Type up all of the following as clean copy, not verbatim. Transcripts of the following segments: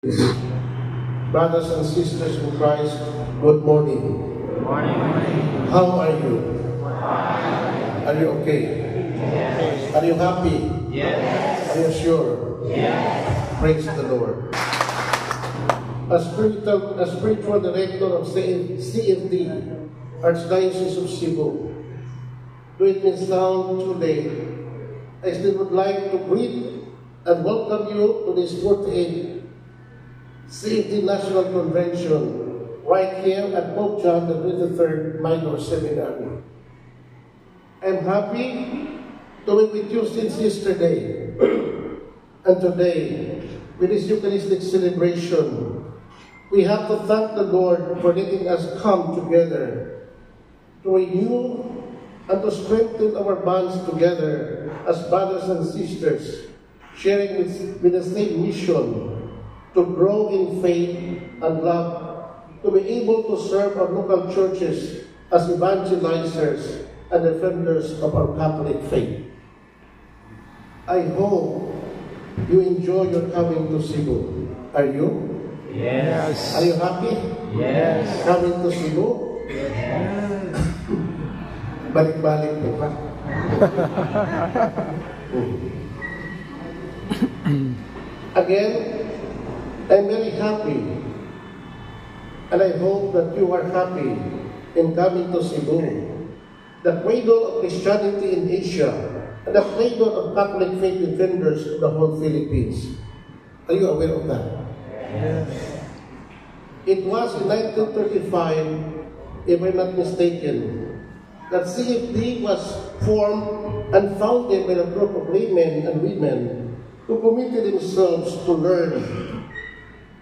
Brothers and sisters in Christ, good morning. Good morning. How are you? Are you okay? Yes. Are you happy? Yes. Are you sure? Yes. Praise the Lord. As spiritual director of CFD, Archdiocese of Cebu, do it means now today, I still would like to greet and welcome you to this 48th CFD National Convention right here at Pope John the 23rd Minor Seminary. I'm happy to be with you since yesterday and today with this Eucharistic celebration. We have to thank the Lord for letting us come together to renew and to strengthen our bonds together as brothers and sisters, sharing with the same mission to grow in faith and love, to be able to serve our local churches as evangelizers and defenders of our Catholic faith. I hope you enjoy your coming to Cebu. Are you? Yes. Are you happy? Yes. Coming to Cebu? Yes. Balik-balik po pa. Again, I'm very happy, and I hope that you are happy in coming to Cebu, the cradle of Christianity in Asia, and the cradle of Catholic faith defenders of the whole Philippines. Are you aware of that? Yes. It was in 1935, if I'm not mistaken, that CFD was formed and founded by a group of laymen and women who committed themselves to learn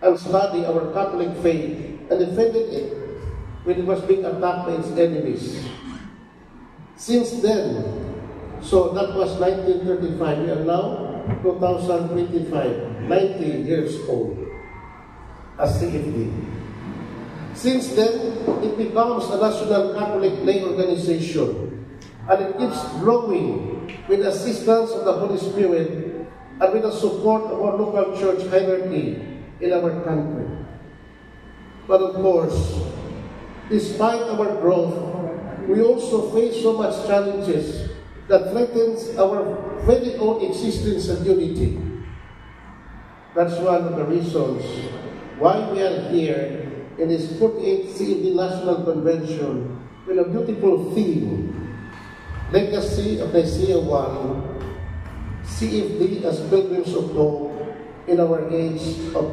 and study our Catholic faith and defended it when it was being attacked by its enemies. Since then, so that was 1935, we are now 2025, 90 years old as CFD. Since then, it becomes a national Catholic lay organization, and it keeps growing with the assistance of the Holy Spirit and with the support of our local church hierarchy in our country. But of course, despite our growth, we also face so much challenges that threatens our very own existence and unity. That's one of the reasons why we are here in this 48th CFD National Convention with a beautiful theme, Legacy of Nicaea I, CFD as Pilgrims of Hope in our age of